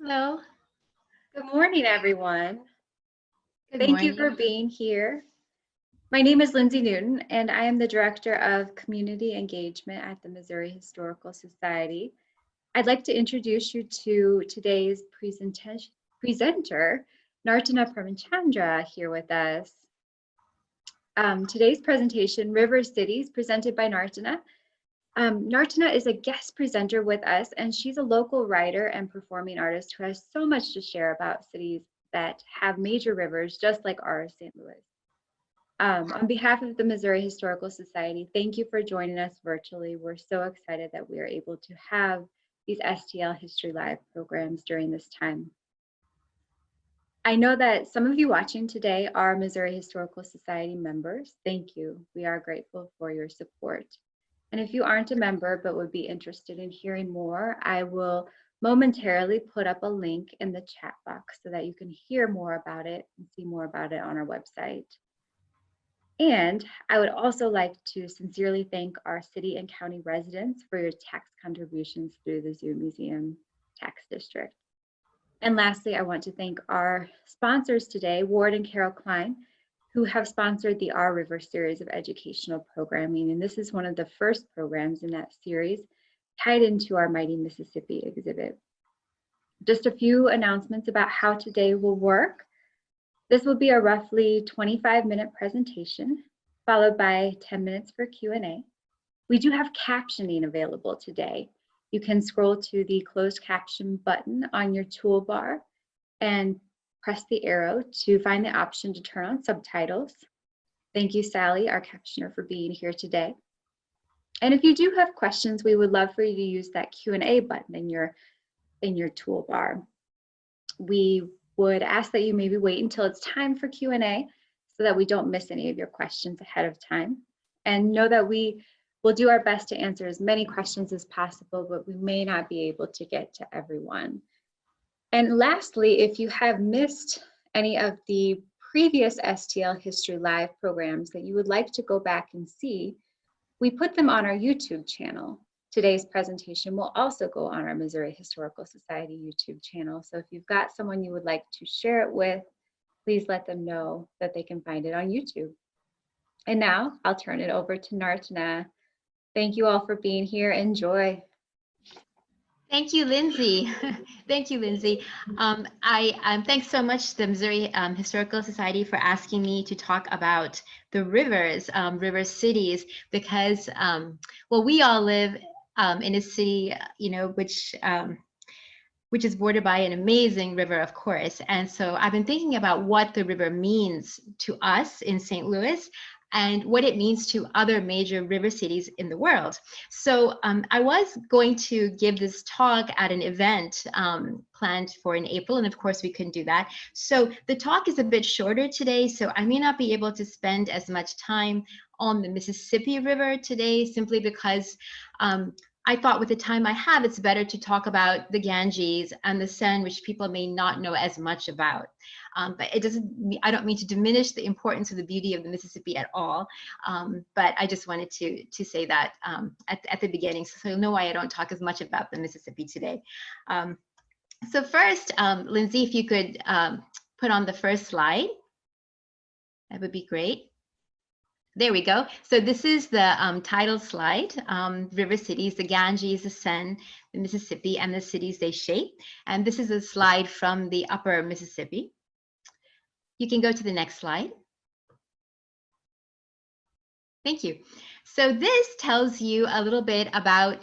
Hello. Good morning, everyone. Good Thank you for morning. being here. My name is Lindsay Newton, and I am the Director of Community Engagement at the Missouri Historical Society. I'd like to introduce you to today's presenter, Nartana Pramachandra, here with us. Today's presentation, River Cities, presented by Nartana. Nartana is a guest presenter with us, and she's a local writer and performing artist who has so much to share about cities that have major rivers, just like ours, St. Louis. On behalf of the Missouri Historical Society, thank you for joining us virtually. We're so excited that we are able to have these STL History Live programs during this time. I know that some of you watching today are Missouri Historical Society members. Thank you. We are grateful for your support. And if you aren't a member but would be interested in hearing more, I will momentarily put up a link in the chat box so that you can hear more about it and see more about it on our website. And I would also like to sincerely thank our city and county residents for your tax contributions through the Zoo Museum Tax District. And lastly, I want to thank our sponsors today, Ward and Carol Klein, who have sponsored the Our River series of educational programming. And this is one of the first programs in that series tied into our Mighty Mississippi exhibit. Just a few announcements about how today will work. This will be a roughly 25-minute presentation, followed by 10 minutes for Q&A. We do have captioning available today. You can scroll to the closed caption button on your toolbar and press the arrow to find the option to turn on subtitles. Thank you, Sally, our captioner, for being here today. And if you do have questions, we would love for you to use that Q&A button in your toolbar. We would ask that you maybe wait until it's time for Q&A so that we don't miss any of your questions ahead of time. And know that we will do our best to answer as many questions as possible, but we may not be able to get to everyone. And lastly, if you have missed any of the previous STL History Live programs that you would like to go back and see, we put them on our YouTube channel. Today's presentation will also go on our Missouri Historical Society YouTube channel. So if you've got someone you would like to share it with, please let them know that they can find it on YouTube. And now I'll turn it over to Nartana. Thank you all for being here. Enjoy. Thank you, Lindsay. Thank you, Lindsay. Thanks so much to the Missouri Historical Society for asking me to talk about the rivers, river cities, because, well, we all live in a city, which is bordered by an amazing river, of course. And so I've been thinking about what the river means to us in St. Louis and what it means to other major river cities in the world. So I was going to give this talk at an event planned for in April, and of course we couldn't do that. So the talk is a bit shorter today, so I may not be able to spend as much time on the Mississippi River today, simply because I thought with the time I have, it's better to talk about the Ganges and the Seine, which people may not know as much about. But I don't mean to diminish the importance of the beauty of the Mississippi at all. But I just wanted to say that at the beginning, so you'll know why I don't talk as much about the Mississippi today. So first, Lindsay, if you could put on the first slide, that would be great. There we go. So this is the title slide, River Cities, the Ganges, the Seine, the Mississippi, and the cities they shape. And this is a slide from the upper Mississippi. You can go to the next slide. Thank you. So this tells you a little bit about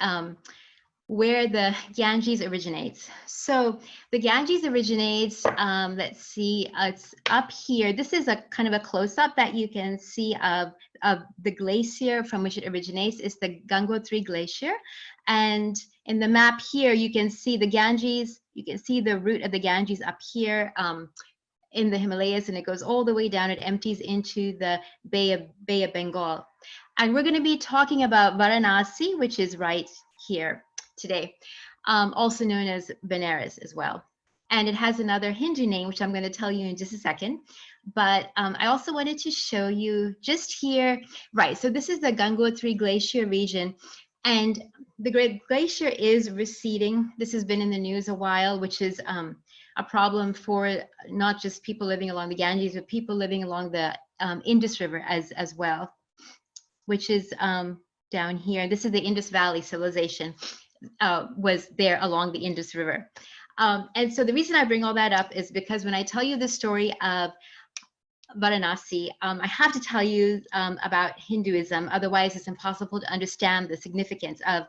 where the Ganges originates. So the Ganges originates, let's see, it's up here. This is a kind of a close-up that you can see of the glacier from which it originates. It's the Gangotri Glacier. And in the map here, you can see the Ganges, you can see the route of the Ganges up here in the Himalayas, and it goes all the way down. It empties into the Bay of Bengal. And we're going to be talking about Varanasi, which is right here today, also known as Benares as well. And it has another Hindu name, which I'm going to tell you in just a second. But I also wanted to show you just here, right, so this is the Gangotri Glacier region. And the Great Glacier is receding. This has been in the news a while, which is a problem for not just people living along the Ganges, but people living along the Indus River as well, which is down here. This is the Indus Valley civilization, was there along the Indus River. And so the reason I bring all that up is because when I tell you the story of Varanasi, I have to tell you about Hinduism, otherwise it's impossible to understand the significance of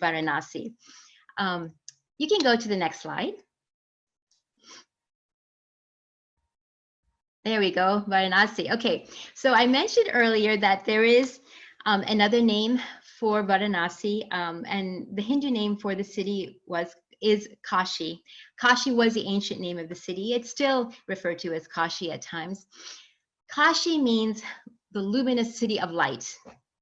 Varanasi. You can go to the next slide. There we go, Varanasi. Okay, so I mentioned earlier that there is another name for Varanasi, and the Hindu name for the city is Kashi. Kashi was the ancient name of the city. It's still referred to as Kashi at times. Kashi means the luminous city of light,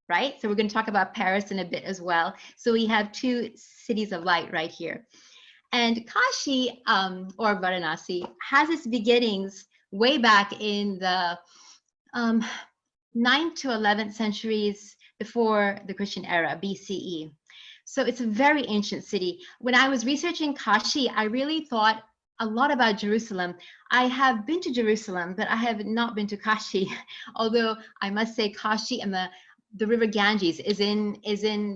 right? So we're going to talk about Paris in a bit as well. So we have two cities of light right here. And Kashi, or Varanasi, has its beginnings way back in the 9th to 11th centuries before the Christian era, BCE. So it's a very ancient city. When I was researching Kashi, I really thought a lot about Jerusalem. I have been to Jerusalem, but I have not been to Kashi, although I must say Kashi and the river Ganges is in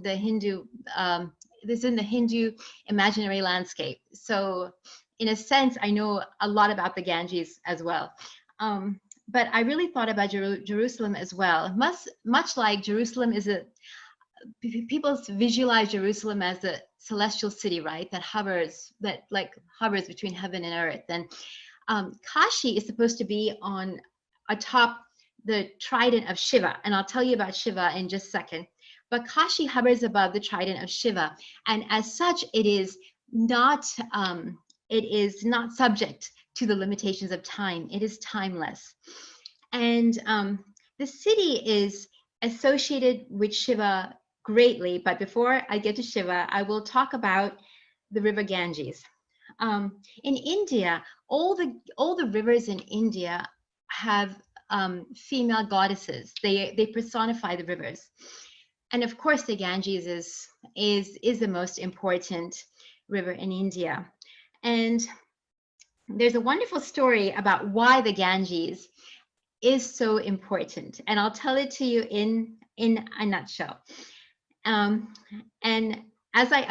the Hindu imaginary landscape. So in a sense, I know a lot about the Ganges as well. But I really thought about Jerusalem as well. Much like Jerusalem is people visualize Jerusalem as a celestial city, right? That hovers between heaven and earth. And Kashi is supposed to be on atop the trident of Shiva. And I'll tell you about Shiva in just a second. But Kashi hovers above the trident of Shiva. And as such, it is not subject to the limitations of time. It is timeless. And the city is associated with Shiva greatly. But before I get to Shiva, I will talk about the river Ganges. In India, all the rivers in India have female goddesses. They personify the rivers. And of course, the Ganges is the most important river in India. And there's a wonderful story about why the Ganges is so important. And I'll tell it to you in a nutshell. And as I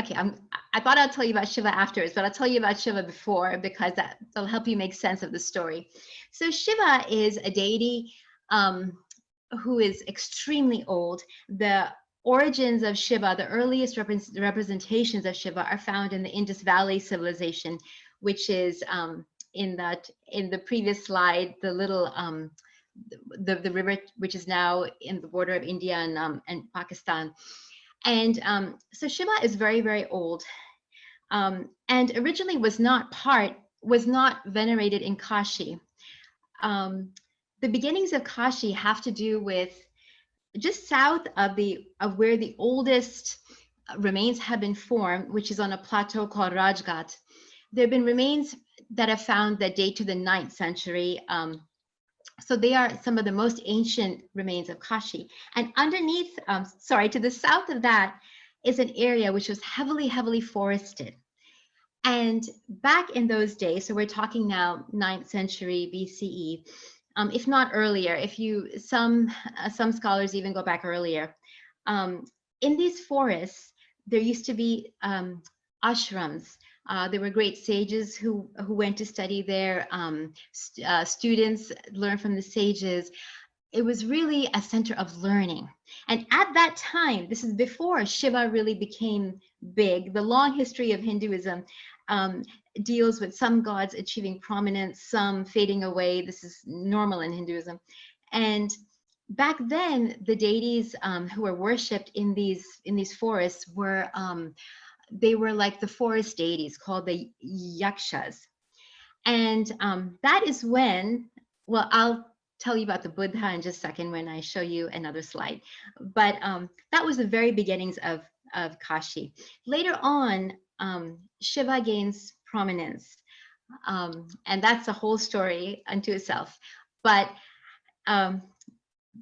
thought I'd tell you about Shiva afterwards, but I'll tell you about Shiva before, because that'll help you make sense of the story. So Shiva is a deity who is extremely old. The origins of Shiva, the earliest representations of Shiva, are found in the Indus Valley civilization, which is in the previous slide, the little the river which is now in the border of India and Pakistan. And so Shiva is very, very old, and originally was not venerated in Kashi. The beginnings of Kashi have to do with just south of where the oldest remains have been formed, which is on a plateau called Rajghat. There have been remains that have found that date to the 9th century. So they are some of the most ancient remains of Kashi. And underneath, to the south of that is an area which was heavily, heavily forested. And back in those days, so we're talking now 9th century BCE, if not earlier, some scholars even go back earlier. In these forests, there used to be ashrams. There were great sages who went to study there. Students learned from the sages. It was really a center of learning. And at that time, this is before Shiva really became big. The long history of Hinduism deals with some gods achieving prominence, some fading away. This is normal in Hinduism. And back then, the deities who were worshipped in these forests were they were like the forest deities called the yakshas. And that is when, well, I'll tell you about the Buddha in just a second when I show you another slide. But that was the very beginnings of Kashi. Later on, Shiva gains prominence. And that's a whole story unto itself. But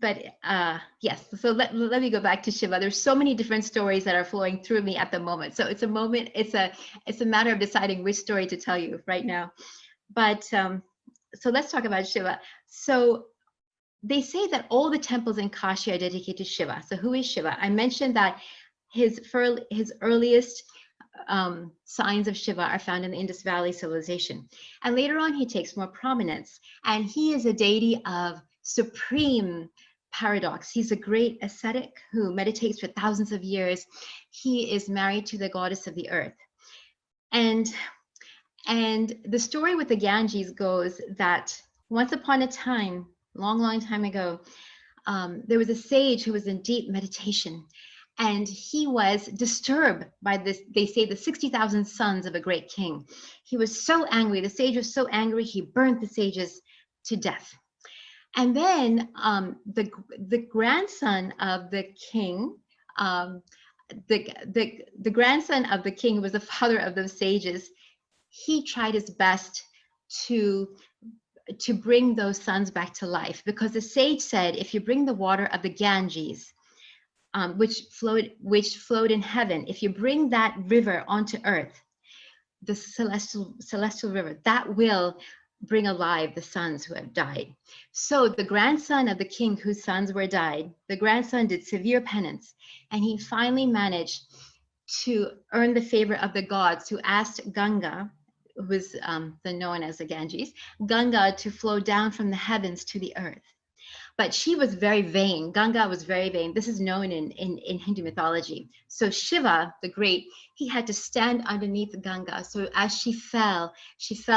yes, so let me go back to Shiva. There's so many different stories that are flowing through me at the moment. So it's a moment, it's a matter of deciding which story to tell you right now. But so let's talk about Shiva. So they say that all the temples in Kashi are dedicated to Shiva. So who is Shiva? I mentioned that his earliest signs of Shiva are found in the Indus Valley civilization. And later on, he takes more prominence. And he is a deity of supreme paradox. He's a great ascetic who meditates for thousands of years. He is married to the goddess of the earth. And the story with the Ganges goes that once upon a time, long time ago, there was a sage who was in deep meditation, and he was disturbed by this, they say, the 60,000 sons of a great king. He was so angry. The sage was so angry, he burned the sages to death. And then the grandson of the king, the grandson of the king who was the father of those sages, he tried his best to bring those sons back to life, because the sage said, if you bring the water of the Ganges, which flowed in heaven, if you bring that river onto earth, the celestial river, that will bring alive the sons who have died. So the grandson of the king whose sons were died, the grandson did severe penance, and he finally managed to earn the favor of the gods, who asked Ganga, who was known as the Ganges, Ganga, to flow down from the heavens to the earth. But she was very vain. Ganga was very vain. This is known in Hindu mythology. So Shiva, the great, he had to stand underneath Ganga. So as she fell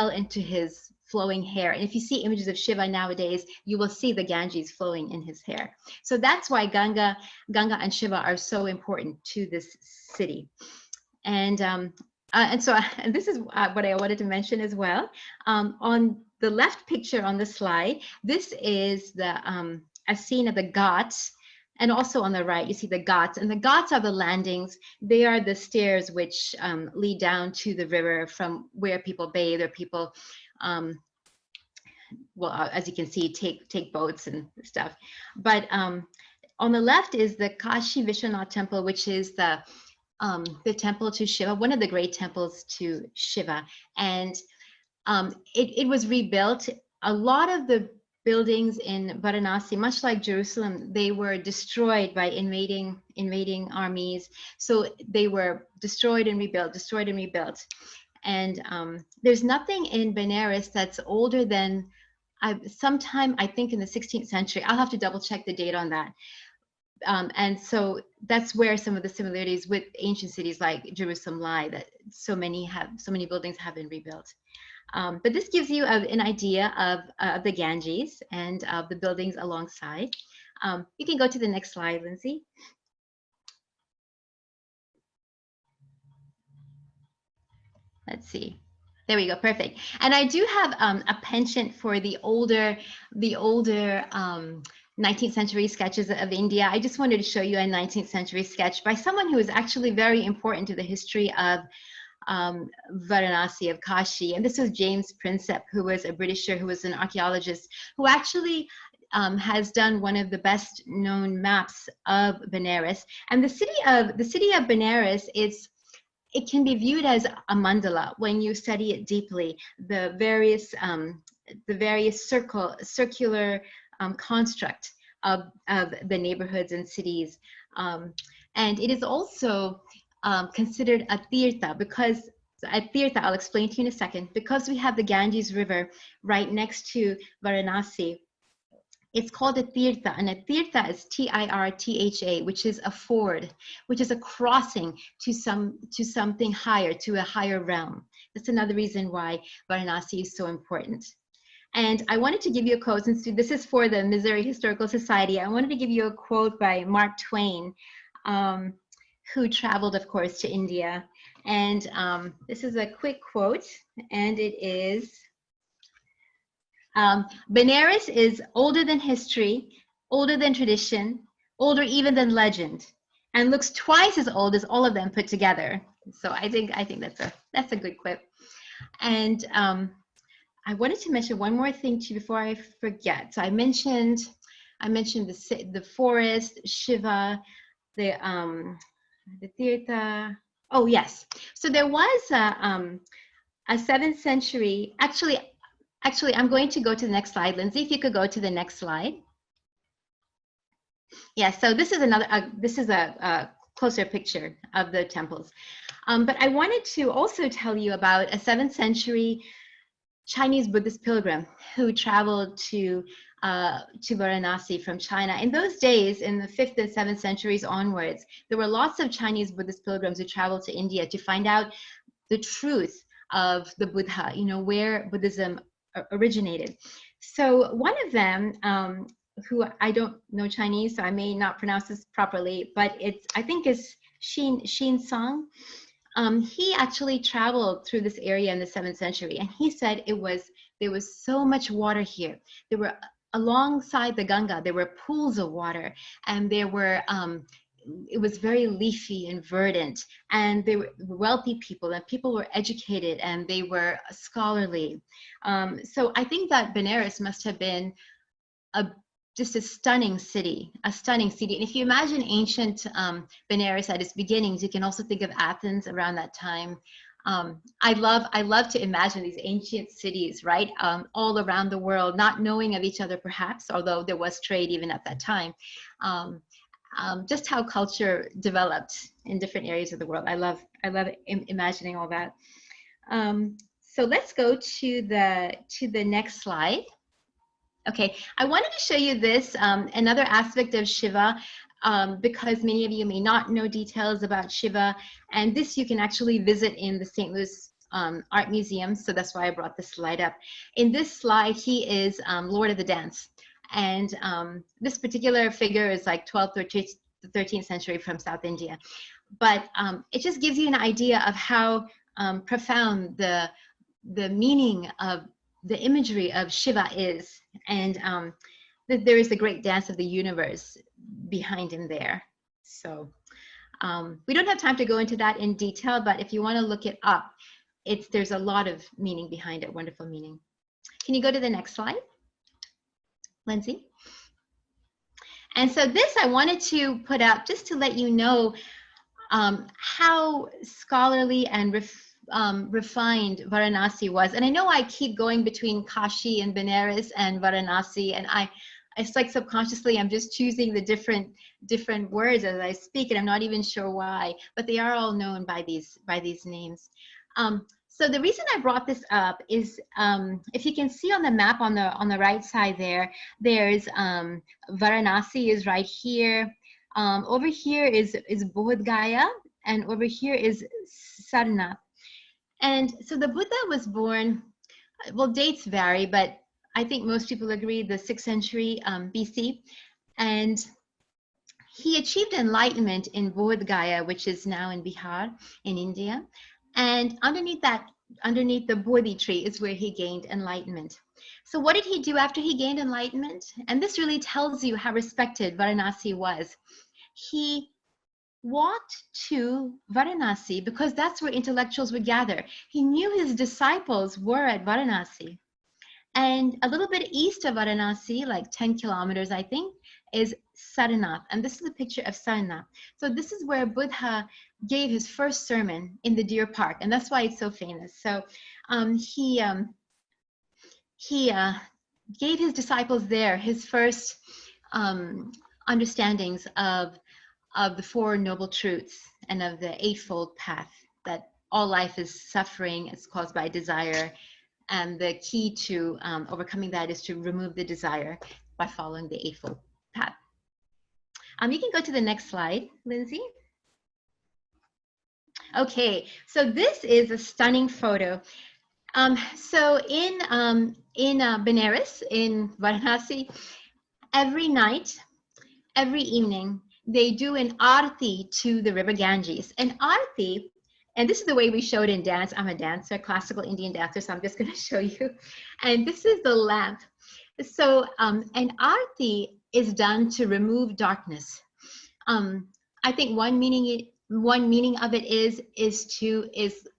into his flowing hair. And if you see images of Shiva nowadays, you will see the Ganges flowing in his hair. So that's why Ganga and Shiva are so important to this city. And this is what I wanted to mention as well. On the left picture on the slide, this is a scene of the Ghats, and also on the right, you see the Ghats. And the Ghats are the landings. They are the stairs which lead down to the river from where people bathe, or people, as you can see, take boats and stuff. But on the left is the Kashi Vishwanath temple, which is the temple to Shiva, one of the great temples to Shiva. And it was rebuilt. A lot of the buildings in Varanasi, much like Jerusalem, they were destroyed by invading armies. So they were destroyed and rebuilt, destroyed and rebuilt. And there's nothing in Benares that's older than sometime, I think, in the 16th century. I'll have to double check the date on that. And so that's where some of the similarities with ancient cities like Jerusalem lie, that so many buildings have been rebuilt. But this gives you an idea of the Ganges and of the buildings alongside. You can go to the next slide, Lindsay. Let's see. There we go, perfect. And I do have a penchant for the older 19th century sketches of India. I just wanted to show you a 19th century sketch by someone who is actually very important to the history of Varanasi, of Kashi. And this was James Prinsep, who was a Britisher, who was an archaeologist, who actually has done one of the best known maps of Benares. And the city of Benares, it can be viewed as a mandala when you study it deeply. The various circular construct of the neighborhoods and cities, and it is also considered a tirtha, because a tirtha, I'll explain to you in a second, because we have the Ganges River right next to Varanasi. It's called a tirtha, and a tirtha is Tirtha, which is a ford, which is a crossing to something higher, to a higher realm. That's another reason why Varanasi is so important. And I wanted to give you a quote, since this is for the Missouri Historical Society. I wanted to give you a quote by Mark Twain, who traveled, of course, to India. And this is a quick quote, and it is, Benares is older than history, older than tradition, older even than legend, and looks twice as old as all of them put together. So I think that's a good quip. And I wanted to mention one more thing to you before I forget. So I mentioned I mentioned the forest, Shiva, the Tirtha. Oh yes, so there was a 7th century. Actually, I'm going to go to the next slide. Lindsay, if you could go to the next slide. Yeah, so this is a closer picture of the temples. But I wanted to also tell you about a 7th century Chinese Buddhist pilgrim who traveled to Varanasi from China. In those days, in the 5th and 7th centuries onwards, there were lots of Chinese Buddhist pilgrims who traveled to India to find out the truth of the Buddha, you know, where Buddhism originated. So one of them, who I don't know Chinese, so I may not pronounce this properly, but I think is Xin Song. He actually traveled through this area in the 7th century, and he said there was so much water here. There were, alongside the Ganga, there were pools of water, and there were it was very leafy and verdant, and they were wealthy people, and people were educated, and they were scholarly. So I think that Benares must have been just a stunning city. And if you imagine ancient Benares at its beginnings, you can also think of Athens around that time. I love to imagine these ancient cities, right, all around the world, not knowing of each other perhaps, although there was trade even at that time. Just how culture developed in different areas of the world. I love imagining all that. So let's go to the next slide. Okay, I wanted to show you this, another aspect of Shiva, because many of you may not know details about Shiva, and this you can actually visit in the St. Louis Art Museum, so that's why I brought this slide up. In this slide, he is Lord of the Dance, and this particular figure is like 12th or 13th century from South India, but it just gives you an idea of how profound the meaning of the imagery of Shiva is, and that there is the great dance of the universe behind him there. So we don't have time to go into that in detail, but if you want to look it up, there's a lot of meaning behind it, wonderful meaning. Can you go to the next slide, Lindsay? And so this I wanted to put up just to let you know how scholarly and refined Varanasi was. And I know I keep going between Kashi and Benares and Varanasi, and it's like subconsciously I'm just choosing the different words as I speak, and I'm not even sure why, but they are all known by these names. So the reason I brought this up is, if you can see on the map on the right side there's Varanasi is right here. Over here is Bodh Gaya, and over here is Sarnath. And so the Buddha was born, well, dates vary, but I think most people agree the 6th century BC. And he achieved enlightenment in Bodh Gaya, which is now in Bihar in India. And underneath the Bodhi tree is where he gained enlightenment. So what did he do after he gained enlightenment? And this really tells you how respected Varanasi was. He walked to Varanasi because that's where intellectuals would gather. He knew his disciples were at Varanasi. And a little bit east of Varanasi, like 10 kilometers, I think, is Sarnath. And this is a picture of Sarnath. So this is where Buddha gave his first sermon in the Deer Park. And that's why it's so famous. So he gave his disciples there his first understandings of the Four Noble Truths and of the Eightfold Path, that all life is suffering, it's caused by desire, and the key to overcoming that is to remove the desire by following the Eightfold Path. You can go to the next slide, Lindsay. Okay, so this is a stunning photo. So in Benares, in Varanasi, every night, every evening, they do an arti to the river Ganges. An arti, and this is the way we show it in dance. I'm a dancer, classical Indian dancer, so I'm just going to show you. And this is the lamp. So an arti is done to remove darkness. I think one meaning of it is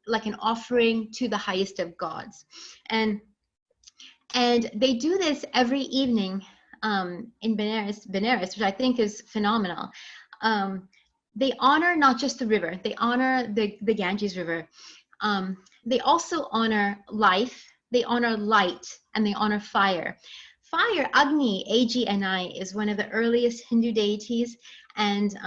like an offering to the highest of gods, and they do this every evening in Benares, which I think is phenomenal. They honor not just the river, they honor the Ganges River. They also honor life, they honor light, and they honor fire. Fire, Agni, Agni, is one of the earliest Hindu deities, and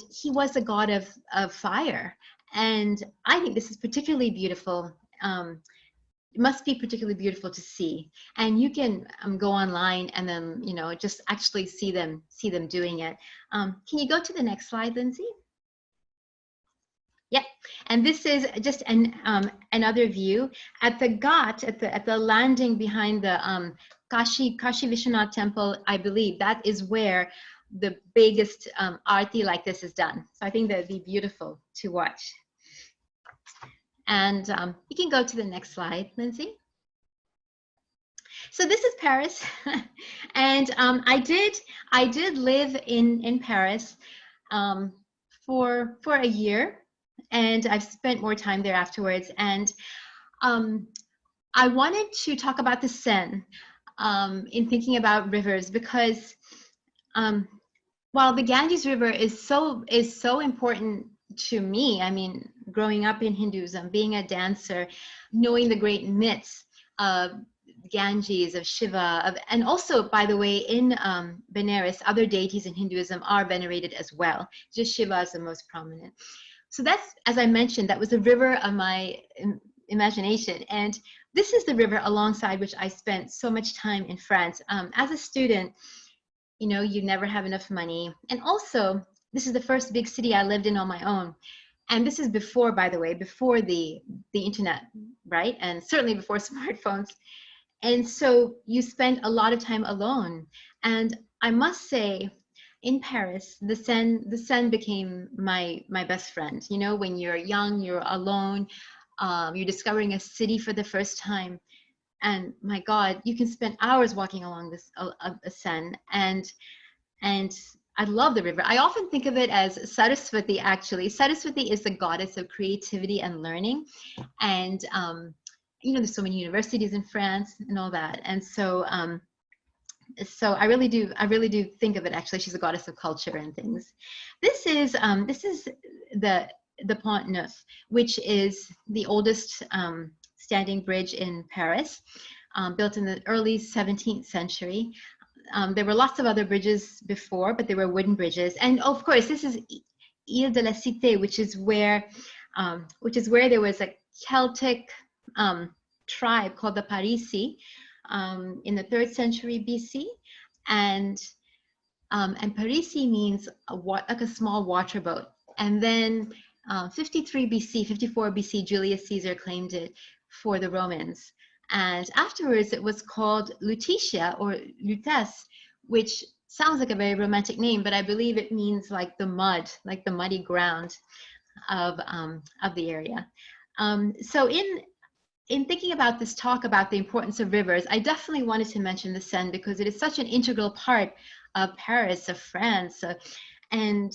he was a god of fire. And I think this is particularly beautiful. It must be particularly beautiful to see. And you can go online and then, you know, just actually see them doing it. Can you go to the next slide, Lindsay? Yep, and this is just another view at the Ghat, at the landing behind the Kashi Vishwanath temple. I believe that is where the biggest arti like this is done. So I think that'd be beautiful to watch. And you can go to the next slide, Lindsay. So this is Paris, and I did live in Paris for a year. And I've spent more time there afterwards. And I wanted to talk about the Seine in thinking about rivers, because while the Ganges River is so important to me, I mean, growing up in Hinduism, being a dancer, knowing the great myths of Ganges, of Shiva, and also, by the way, in Benares, other deities in Hinduism are venerated as well. Just Shiva is the most prominent. So that's, as I mentioned, that was the river of my imagination. And this is the river alongside which I spent so much time in France. As a student, you know, you never have enough money. And also, this is the first big city I lived in on my own. And this is before, by the way, before the internet, right? And certainly before smartphones. And so you spend a lot of time alone. And I must say, in Paris, the Seine became my best friend. You know, when you're young, you're alone, you're discovering a city for the first time, and my God, you can spend hours walking along this Seine. And I love the river. I often think of it as Saraswati. Actually, Saraswati is the goddess of creativity and learning, and you know, there's so many universities in France and all that, and so. So I really do think of it, actually. She's a goddess of culture and things. This is the Pont Neuf, which is the oldest standing bridge in Paris, built in the early 17th century. There were lots of other bridges before, but they were wooden bridges. And of course, this is Ile de la Cité, which is where there was a Celtic tribe called the Parisi, in the 3rd century BC, and Parisi means like a small water boat. And then 54 BC, Julius Caesar claimed it for the Romans. And afterwards, it was called Lutetia or Lutece, which sounds like a very romantic name, but I believe it means like the mud, like the muddy ground of the area. So in thinking about this talk about the importance of rivers, I definitely wanted to mention the Seine because it is such an integral part of Paris, of France, and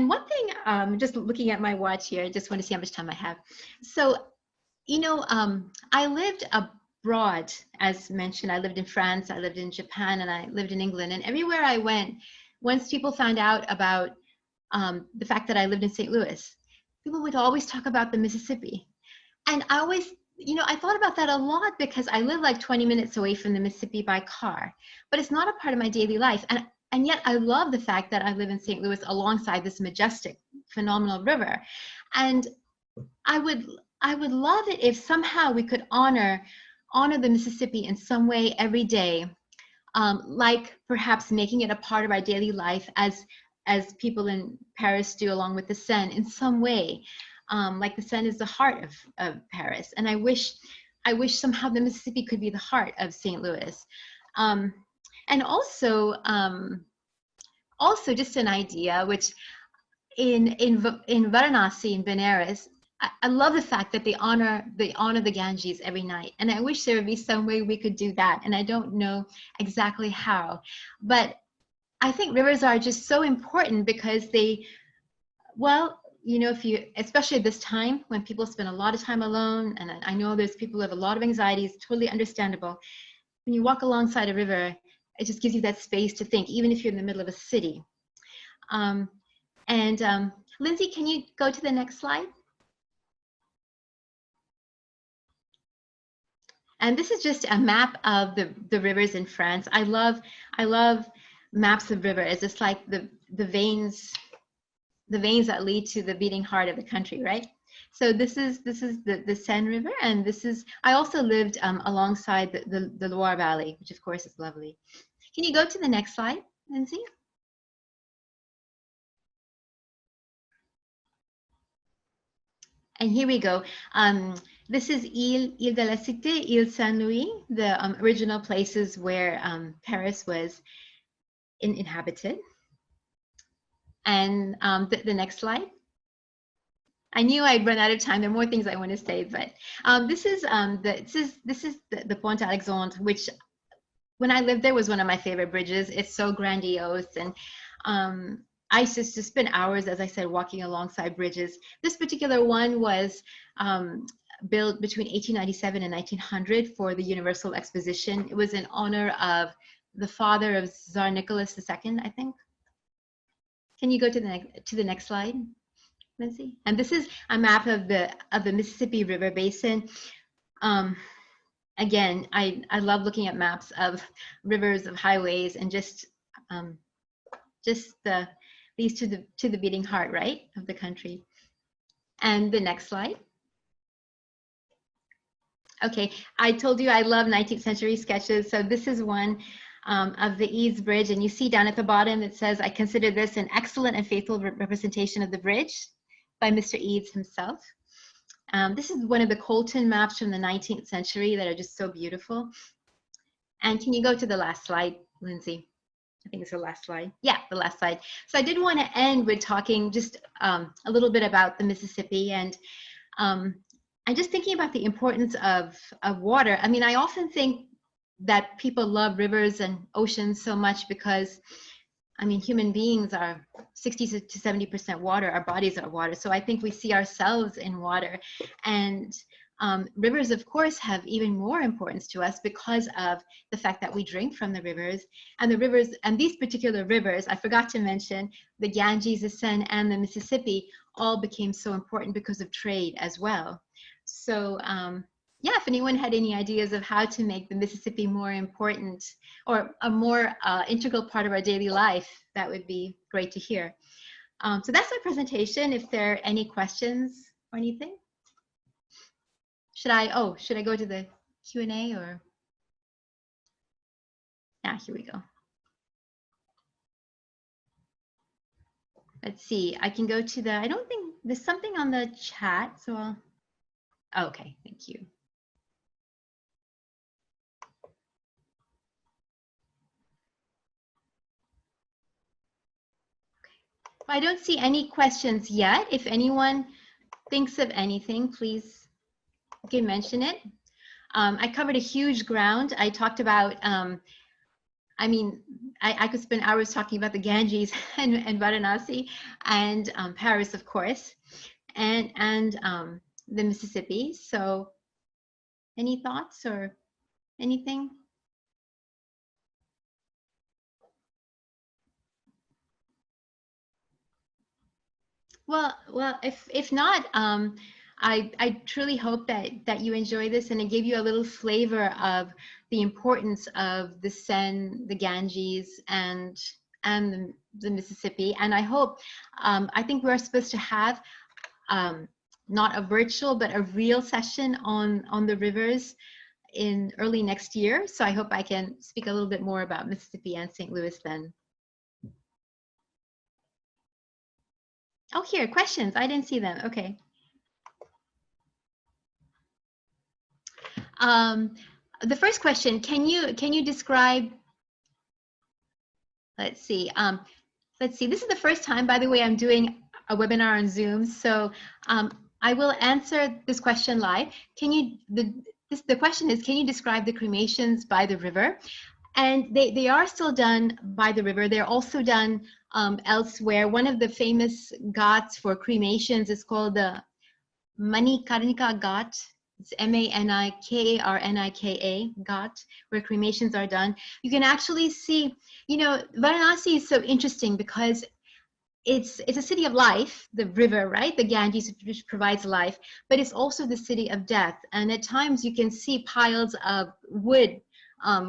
one thing, just looking at my watch here, I just want to see how much time I have. So, you know, I lived abroad, as mentioned. I lived in France, I lived in Japan, and I lived in England. And everywhere I went, once people found out about the fact that I lived in St. Louis, people would always talk about the Mississippi. And I always, you know, I thought about that a lot because I live like 20 minutes away from the Mississippi by car, but it's not a part of my daily life. And yet I love the fact that I live in St. Louis alongside this majestic, phenomenal river. And I would love it if somehow we could honor the Mississippi in some way every day, like perhaps making it a part of our daily life as people in Paris do along with the Seine in some way. Like the Seine is the heart of Paris. And I wish somehow the Mississippi could be the heart of St. Louis. And also just an idea, which in Varanasi, in Benares, I love the fact that they honor the Ganges every night. And I wish there would be some way we could do that. And I don't know exactly how, but I think rivers are just so important because they, well, you know, especially this time when people spend a lot of time alone, and I know there's people who have a lot of anxieties, totally understandable. when you walk alongside a river, it just gives you that space to think, even if you're in the middle of a city. Lindsay, can you go to the next slide? And this is just a map of the rivers in France. I love maps of rivers. It's like the veins that lead to the beating heart of the country, right? So this is the Seine River, and this is, I also lived alongside the Loire Valley, which of course is lovely. Can you go to the next slide, Lindsay? And here we go. This is Ile de la Cité, Ile Saint-Louis, the original places where Paris was inhabited. And the next slide. I knew I'd run out of time. There are more things I want to say, but this is the Pont Alexandre, which when I lived there was one of my favorite bridges. It's so grandiose, and I used to spend hours, as I said, walking alongside bridges. This particular one was built between 1897 and 1900 for the Universal Exposition. It was in honor of the father of Tsar Nicholas II, I think. Can you go to the next slide, Lindsay? And this is a map of the Mississippi River Basin. Again, I love looking at maps of rivers, of highways, and just these to the beating heart, right, of the country. And the next slide. Okay, I told you I love 19th century sketches, so this is one of the Eads Bridge, and you see down at the bottom it says, "I consider this an excellent and faithful representation of the bridge," by Mr. Eads himself. This is one of the Colton maps from the 19th century that are just so beautiful. And can you go to the last slide, Lindsay? I think it's the last slide. Yeah, the last slide. So I did want to end with talking just a little bit about the Mississippi, and I'm just thinking about the importance of water. I mean, I often think that people love rivers and oceans so much because, I mean, human beings are 60 to 70% water. Our bodies are water. So I think we see ourselves in water. And rivers, of course, have even more importance to us because of the fact that we drink from the rivers. And the rivers, and these particular rivers, I forgot to mention, the Ganges, the Seine, and the Mississippi all became so important because of trade as well. So yeah, if anyone had any ideas of how to make the Mississippi more important or a more integral part of our daily life, that would be great to hear. So that's my presentation. If there are any questions or anything. Should I go to the Q&A or? Yeah, here we go. Let's see, I can go to the, I don't think there's something on the chat, so I'll, okay, thank you. I don't see any questions yet. If anyone thinks of anything, please, you can mention it. I covered a huge ground. I talked about, I mean, I could spend hours talking about the Ganges and Varanasi and Paris, of course, and the Mississippi. So any thoughts or anything? Well, if not, I truly hope that you enjoy this, and it gave you a little flavor of the importance of the Seine, the Ganges, and the Mississippi. And I hope, I think we're supposed to have not a virtual but a real session on the rivers in early next year. So I hope I can speak a little bit more about Mississippi and St. Louis then. Oh, here, questions. I didn't see them. Okay. The first question, can you describe, let's see, this is the first time, by the way, I'm doing a webinar on Zoom, so I will answer this question live. The question is, can you describe the cremations by the river? And they are still done by the river. They're also done elsewhere. One of the famous ghats for cremations is called the Manikarnika Ghat. It's Manikarnika, Ghat, where cremations are done. You can actually see, you know, Varanasi is so interesting because it's a city of life, the river, right? The Ganges, which provides life, but it's also the city of death. And at times you can see piles of wood,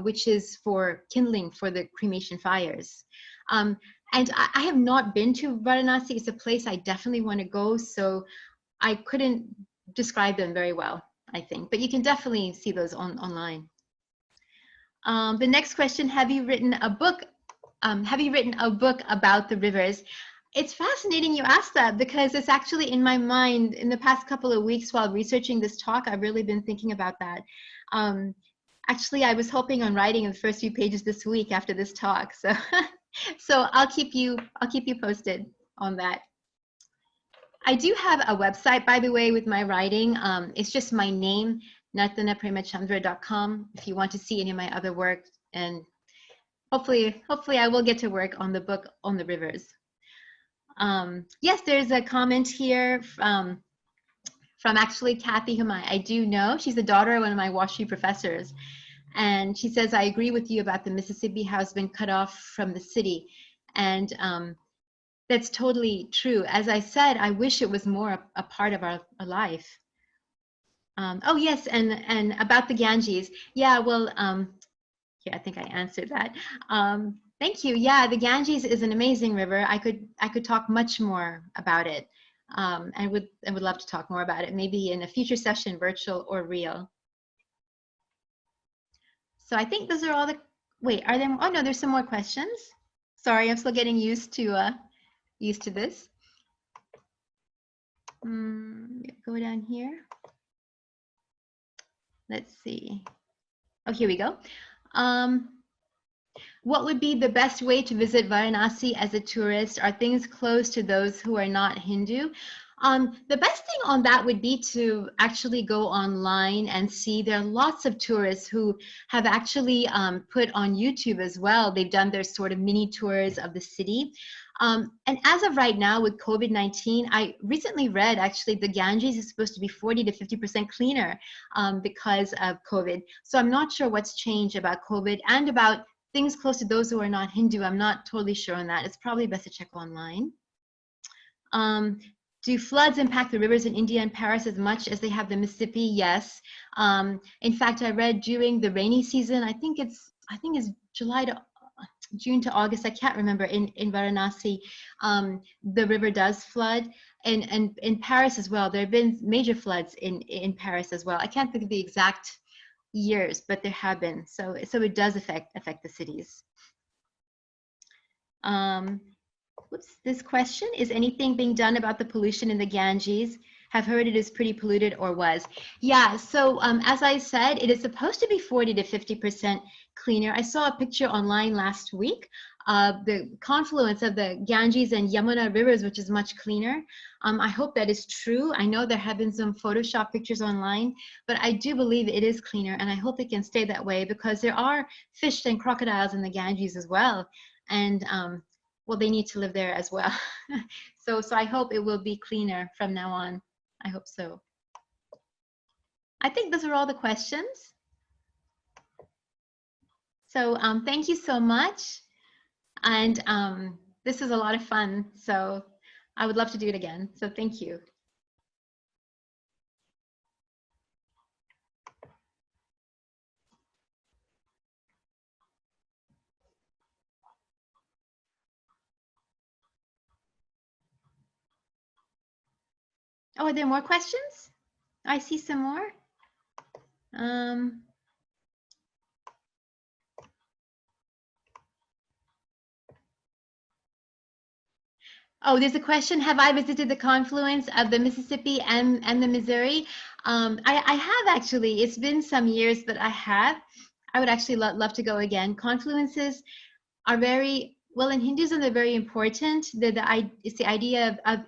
which is for kindling for the cremation fires. And I have not been to Varanasi. It's a place I definitely want to go, so I couldn't describe them very well, I think, but you can definitely see those online. The next question, have you written a book? Have you written a book about the rivers? It's fascinating you asked that because it's actually in my mind in the past couple of weeks while researching this talk. I've really been thinking about that. Actually, I was hoping on writing the first few pages this week after this talk. So, so I'll keep you posted on that. I do have a website, by the way, with my writing. It's just my name, nartanapremachandra.com, if you want to see any of my other work. And hopefully I will get to work on the book on the rivers. Yes, there's a comment here from actually Kathy, whom I do know. She's the daughter of one of my WashU professors. And she says, I agree with you about the Mississippi has been cut off from the city. And that's totally true. As I said, I wish it was more a part of our life. Oh yes, and about the Ganges. Yeah, well, yeah, I think I answered that. Thank you. Yeah, the Ganges is an amazing river. I could talk much more about it. I would love to talk more about it, maybe in a future session, virtual or real. So I think those are all the, wait, are there, oh no, there's some more questions. Sorry, I'm still getting used to this. Go down here. Let's see. Oh, here we go. What would be the best way to visit Varanasi as a tourist? Are things closed to those who are not Hindu? The best thing on that would be to actually go online and see. There are lots of tourists who have actually put on YouTube as well. They've done their sort of mini tours of the city. And as of right now with COVID-19, I recently read actually the Ganges is supposed to be 40 to 50% cleaner because of COVID. So I'm not sure what's changed about COVID and about things close to those who are not Hindu. I'm not totally sure on that. It's probably best to check online. Do floods impact the rivers in India and Paris as much as they have the Mississippi? Yes. In fact, I read during the rainy season, I think it's June to August, I can't remember, in Varanasi, the river does flood. And in Paris as well, there have been major floods in Paris as well. I can't think of the exact years, but there have been. So it does affect the cities. Whoops, this question, is anything being done about the pollution in the Ganges? Have heard it is pretty polluted or was. Yeah, so as I said, it is supposed to be 40 to 50% cleaner. I saw a picture online last week of the confluence of the Ganges and Yamuna rivers, which is much cleaner. I hope that is true. I know there have been some Photoshop pictures online, but I do believe it is cleaner, and I hope it can stay that way because there are fish and crocodiles in the Ganges as well. And well, they need to live there as well. So I hope it will be cleaner from now on. I hope so. I think those are all the questions. So thank you so much. And this was a lot of fun. So I would love to do it again. So thank you. Oh, are there more questions? I see some more. Oh, there's a question. Have I visited the confluence of the Mississippi and the Missouri? I have actually. It's been some years, but I have. I would actually love to go again. Confluences are very, well, in Hinduism, they're very important. It's the idea of